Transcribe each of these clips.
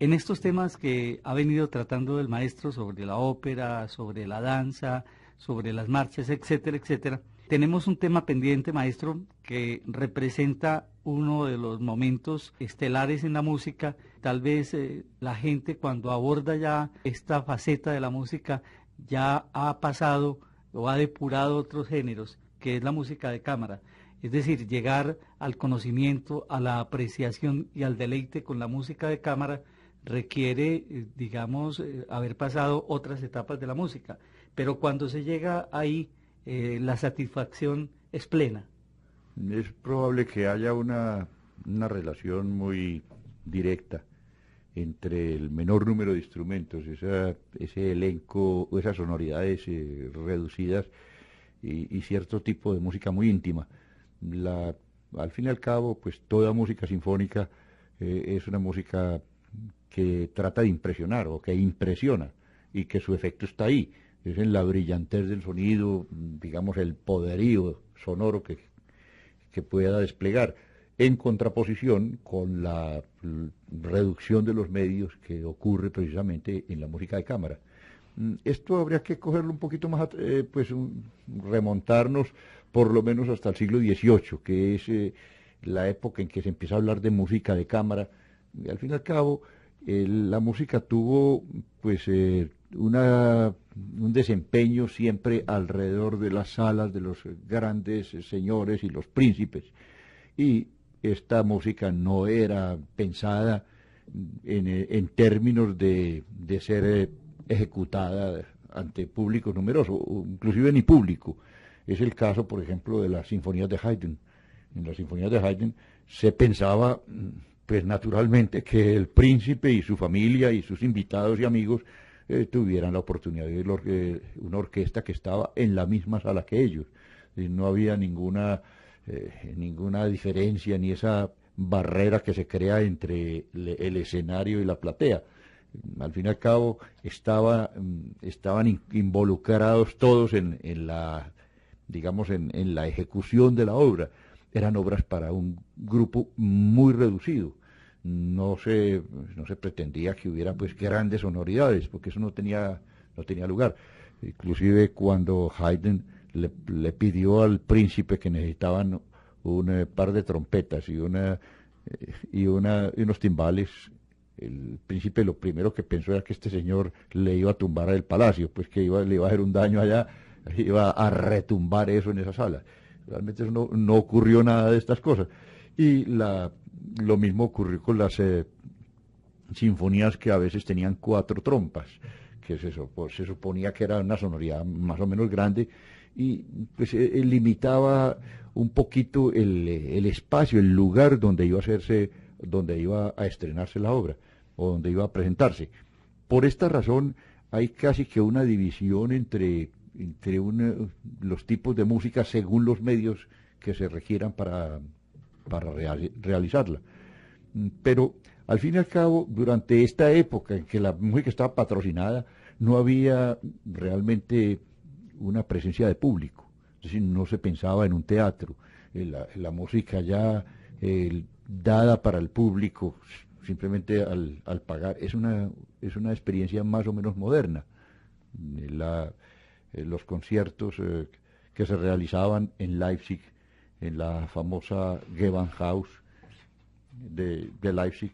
En estos temas que ha venido tratando el maestro sobre la ópera, sobre la danza, sobre las marchas, etcétera, etcétera, tenemos un tema pendiente, maestro, que representa uno de los momentos estelares en la música. Tal vez la gente cuando aborda ya esta faceta de la música ya ha pasado o ha depurado otros géneros, que es la música de cámara. Es decir, llegar al conocimiento, a la apreciación y al deleite con la música de cámara requiere, digamos, haber pasado otras etapas de la música. Pero cuando se llega ahí, la satisfacción es plena. Es probable que haya una relación muy directa entre el menor número de instrumentos, ese elenco, o esas sonoridades reducidas y cierto tipo de música muy íntima. Al fin y al cabo, pues toda música sinfónica es una música que trata de impresionar o que impresiona y que su efecto está ahí. Es en la brillantez del sonido, digamos, el poderío sonoro que pueda desplegar, en contraposición con la reducción de los medios que ocurre precisamente en la música de cámara. Esto habría que cogerlo un poquito más, remontarnos por lo menos hasta el siglo XVIII, que es la época en que se empieza a hablar de música de cámara. Y al fin y al cabo, la música tuvo pues un desempeño siempre alrededor de las salas de los grandes señores y los príncipes, y esta música no era pensada en términos de ser ejecutada ante público numeroso, o inclusive ni público. Es el caso, por ejemplo, de las sinfonías de Haydn. En las sinfonías de Haydn se pensaba, pues naturalmente, que el príncipe y su familia y sus invitados y amigos tuvieran la oportunidad de ver una orquesta que estaba en la misma sala que ellos. No había ninguna diferencia ni esa barrera que se crea entre el escenario y la platea. Al fin y al cabo estaban involucrados todos en la, digamos, en la ejecución de la obra. Eran obras para un grupo muy reducido. No se pretendía que hubiera pues grandes sonoridades, porque eso no tenía lugar. Inclusive cuando Haydn le pidió al príncipe que necesitaban un par de trompetas y unos timbales, el príncipe lo primero que pensó era que este señor le iba a tumbar el palacio, pues que le iba a hacer un daño allá, iba a retumbar eso en esa sala. Realmente eso no ocurrió nada de estas cosas. Y lo mismo ocurrió con las sinfonías que a veces tenían 4 trompas, que se suponía que era una sonoridad más o menos grande, y pues limitaba un poquito el espacio, el lugar donde iba a estrenarse la obra, o donde iba a presentarse. Por esta razón hay casi que una división entre los tipos de música según los medios que se requieran para realizarla. Pero al fin y al cabo, durante esta época en que la música estaba patrocinada, no había realmente una presencia de público, es decir, no se pensaba en un teatro. La música ya dada para el público, simplemente al pagar, es una experiencia más o menos moderna. Los conciertos que se realizaban en Leipzig, en la famosa Gewandhaus de Leipzig,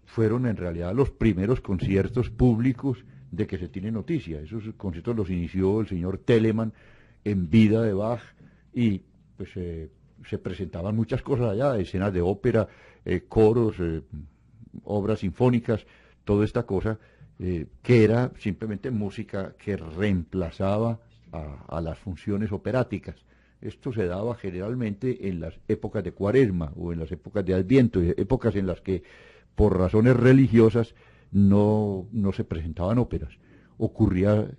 fueron en realidad los primeros conciertos públicos de que se tiene noticia. Esos conciertos los inició el señor Telemann en vida de Bach, y pues se presentaban muchas cosas allá, escenas de ópera, coros, obras sinfónicas, toda esta cosa que era simplemente música que reemplazaba a las funciones operáticas. Esto se daba generalmente en las épocas de Cuaresma o en las épocas de Adviento, épocas en las que por razones religiosas no se presentaban óperas. Ocurría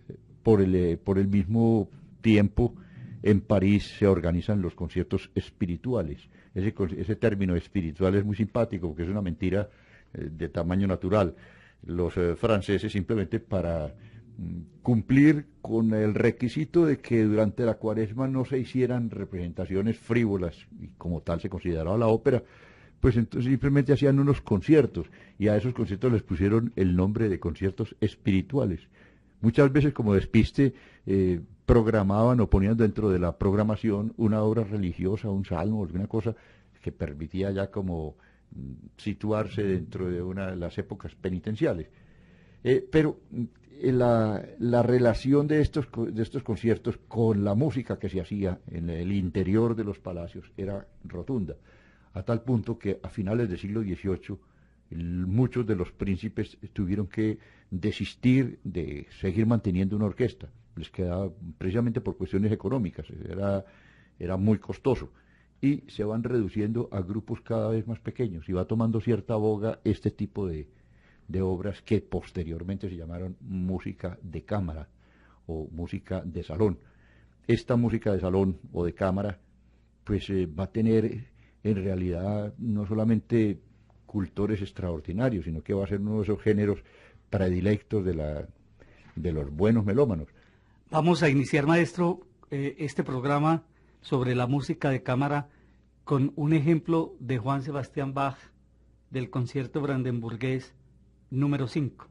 por el mismo tiempo, en París se organizan los conciertos espirituales. Ese término espiritual es muy simpático porque es una mentira de tamaño natural. Los franceses, simplemente para cumplir con el requisito de que durante la Cuaresma no se hicieran representaciones frívolas, y como tal se consideraba la ópera, pues entonces simplemente hacían unos conciertos y a esos conciertos les pusieron el nombre de conciertos espirituales. Muchas veces como despiste programaban o ponían dentro de la programación una obra religiosa, un salmo, alguna cosa que permitía ya como situarse dentro de una de las épocas penitenciales. Pero la relación de estos conciertos con la música que se hacía en el interior de los palacios era rotunda, a tal punto que a finales del siglo XVIII muchos de los príncipes tuvieron que desistir de seguir manteniendo una orquesta. Les quedaba, precisamente por cuestiones económicas, era muy costoso. Y se van reduciendo a grupos cada vez más pequeños y va tomando cierta boga este tipo de obras que posteriormente se llamaron música de cámara o música de salón. Esta música de salón o de cámara pues va a tener en realidad no solamente cultores extraordinarios, sino que va a ser uno de esos géneros predilectos de los buenos melómanos. Vamos a iniciar, maestro, este programa sobre la música de cámara con un ejemplo de Juan Sebastián Bach del concierto brandenburgués número 5.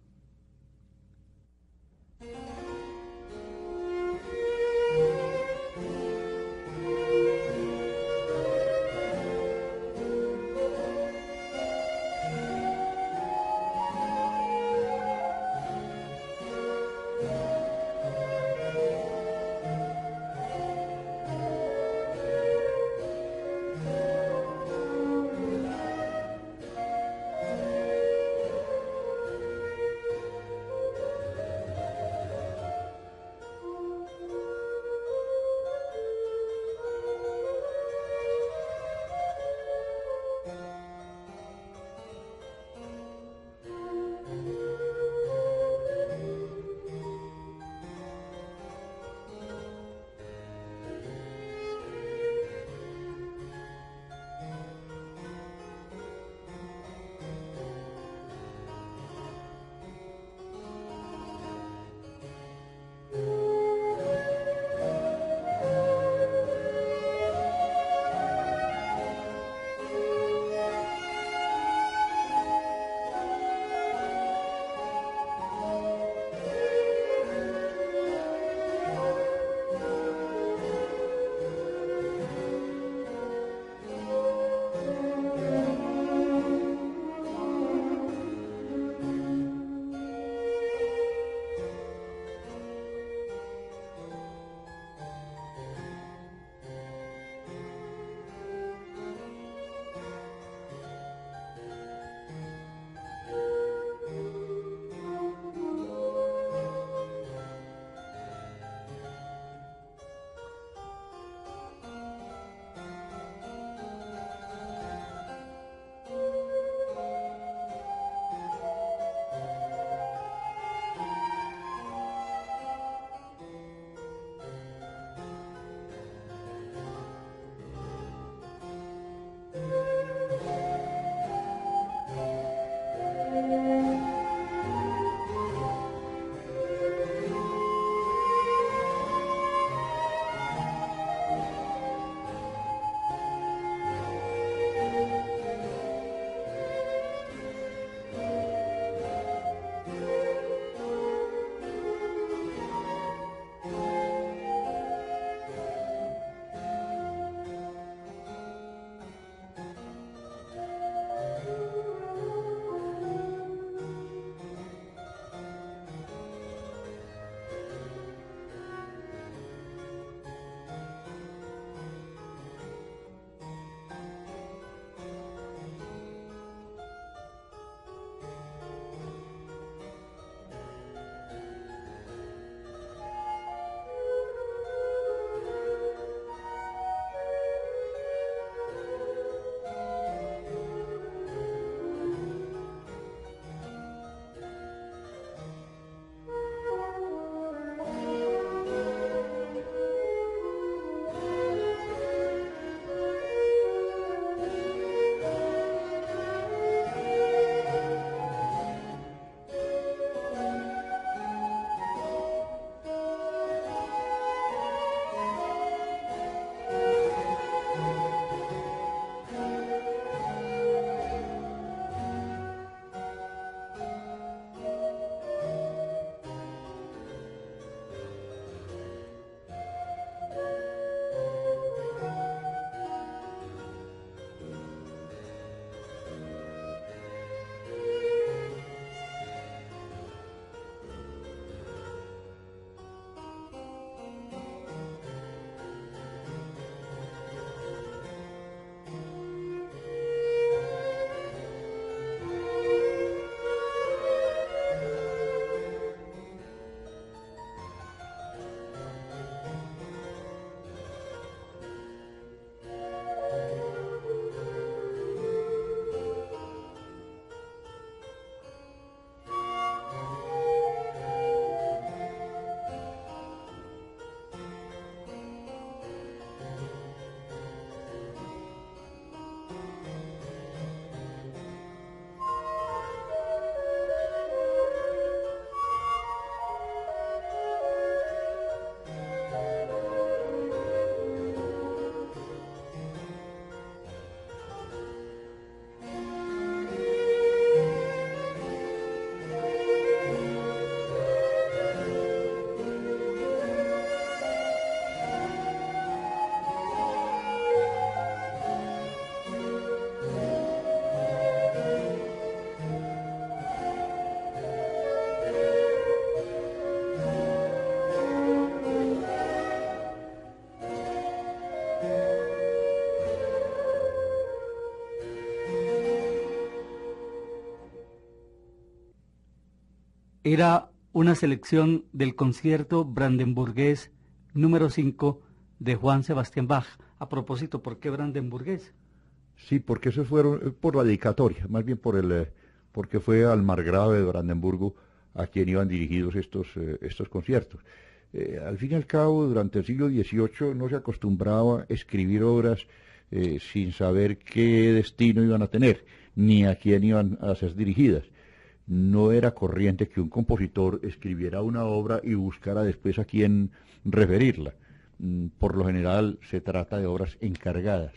era una selección del concierto brandenburgués número 5 de Juan Sebastián Bach. A propósito, ¿por qué brandenburgués? Sí, porque eso fueron por la dedicatoria, más bien porque fue al margrave de Brandenburgo a quien iban dirigidos estos conciertos. Al fin y al cabo, durante el siglo XVIII no se acostumbraba a escribir obras sin saber qué destino iban a tener, ni a quién iban a ser dirigidas. No era corriente que un compositor escribiera una obra y buscara después a quién referirla. Por lo general se trata de obras encargadas.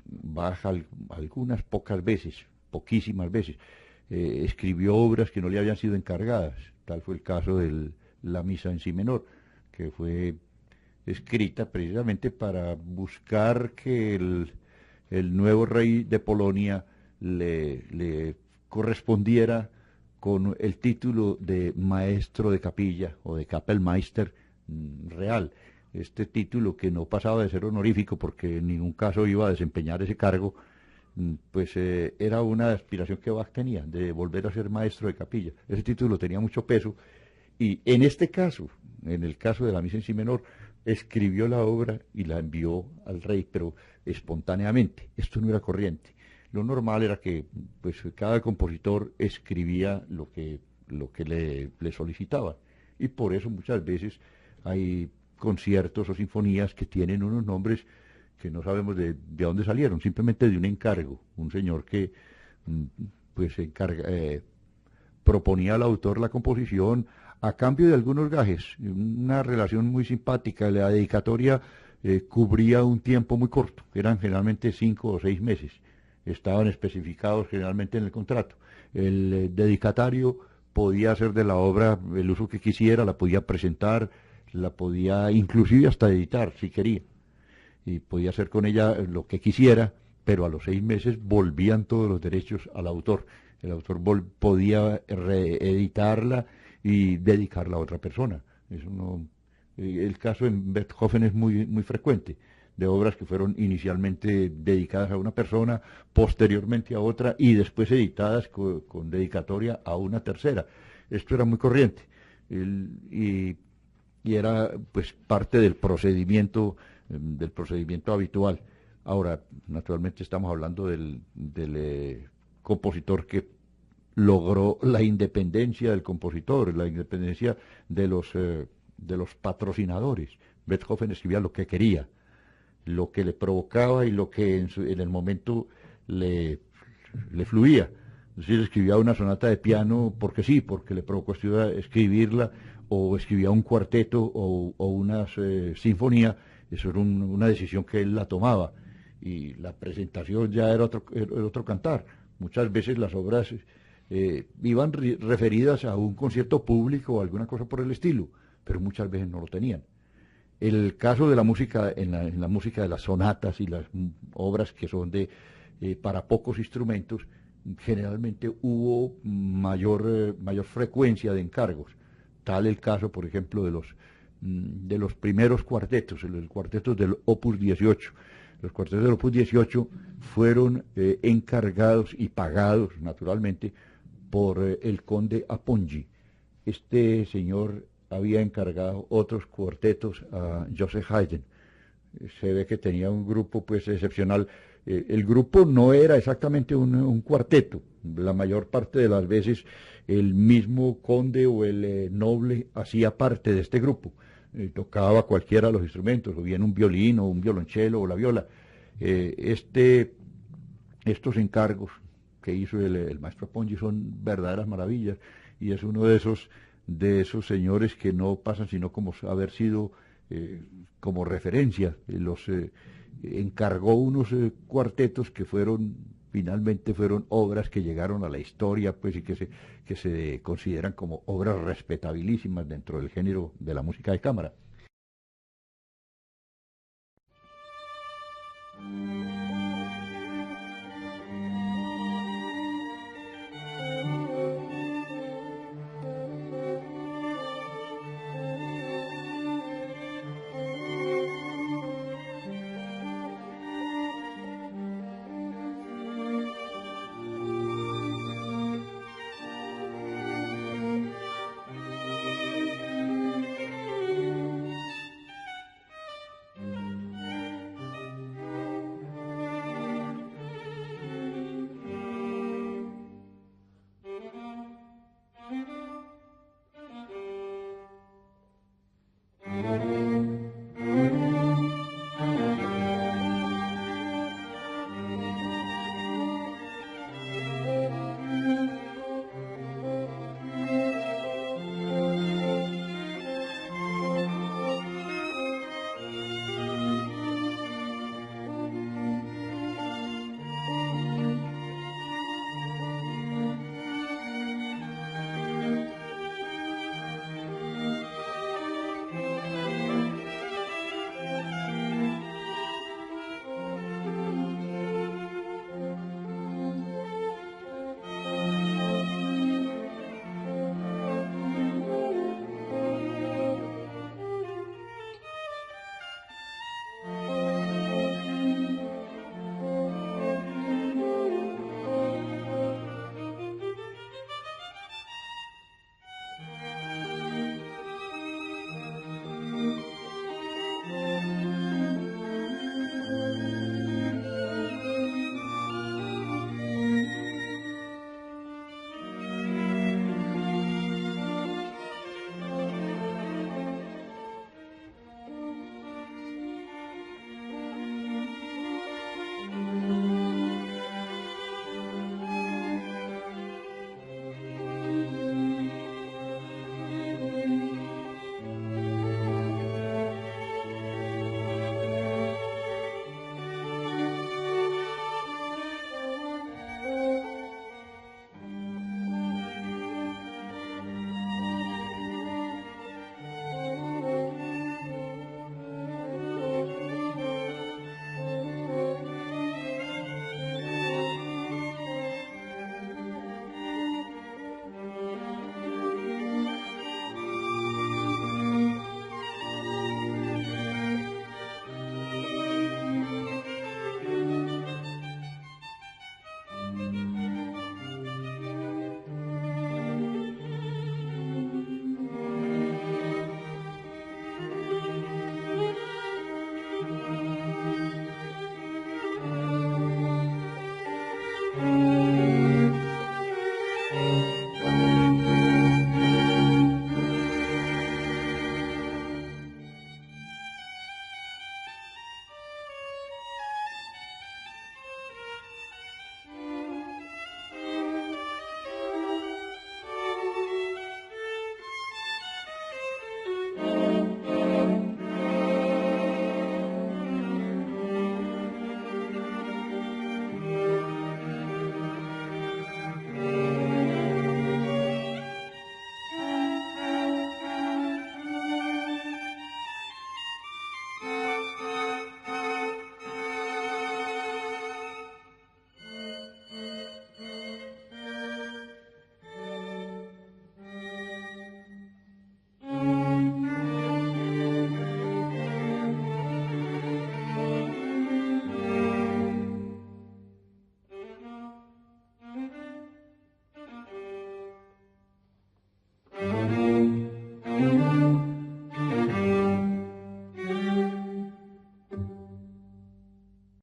Bach algunas pocas veces, poquísimas veces, escribió obras que no le habían sido encargadas. Tal fue el caso de la Misa en Si menor, que fue escrita precisamente para buscar que el nuevo rey de Polonia le correspondiera con el título de maestro de capilla o de Kapellmeister real. Este título, que no pasaba de ser honorífico porque en ningún caso iba a desempeñar ese cargo, pues era una aspiración que Bach tenía, de volver a ser maestro de capilla. Ese título tenía mucho peso y en este caso, en el caso de la Misa en Si menor, escribió la obra y la envió al rey, pero espontáneamente. Esto no era corriente. Lo normal era que pues cada compositor escribía lo que le solicitaban, y por eso muchas veces hay conciertos o sinfonías que tienen unos nombres que no sabemos de dónde salieron, simplemente de un encargo, un señor que pues proponía al autor la composición a cambio de algunos gajes, una relación muy simpática. La dedicatoria cubría un tiempo muy corto, eran generalmente 5 o 6 meses, estaban especificados generalmente en el contrato. El dedicatario podía hacer de la obra el uso que quisiera, la podía presentar, la podía inclusive hasta editar si quería, y podía hacer con ella lo que quisiera, pero a los 6 meses volvían todos los derechos al autor. El autor podía reeditarla y dedicarla a otra persona. Eso no, el caso en Beethoven es muy frecuente, de obras que fueron inicialmente dedicadas a una persona, posteriormente a otra y después editadas con dedicatoria a una tercera. Esto era muy corriente y era pues parte del procedimiento habitual. Ahora, naturalmente estamos hablando del compositor que logró la independencia del compositor, la independencia de los patrocinadores. Beethoven escribía lo que quería, lo que le provocaba y lo que en el momento le fluía. Es decir, escribía una sonata de piano porque sí, porque le provocó escribirla, o escribía un cuarteto o una sinfonía. Eso era una decisión que él la tomaba, y la presentación ya era otro cantar. Muchas veces las obras iban referidas a un concierto público o alguna cosa por el estilo, pero muchas veces no lo tenían. El caso de la música, en la música de las sonatas y las obras que son para pocos instrumentos, generalmente hubo mayor frecuencia de encargos. Tal el caso, por ejemplo, de los primeros cuartetos, los cuartetos del Opus 18. Los cuartetos del Opus 18 fueron encargados y pagados, naturalmente, por el conde Apongi. Este señor había encargado otros cuartetos a Joseph Haydn. Se ve que tenía un grupo pues excepcional. El grupo no era exactamente un cuarteto. La mayor parte de las veces el mismo conde o el noble hacía parte de este grupo. Tocaba cualquiera de los instrumentos, o bien un violín o un violonchelo o la viola. Estos encargos que hizo el maestro Apongi son verdaderas maravillas, y es uno de esos señores que no pasan sino como haber sido como referencia. Encargó unos cuartetos que finalmente fueron obras que llegaron a la historia, pues, y que se consideran como obras respetabilísimas dentro del género de la música de cámara.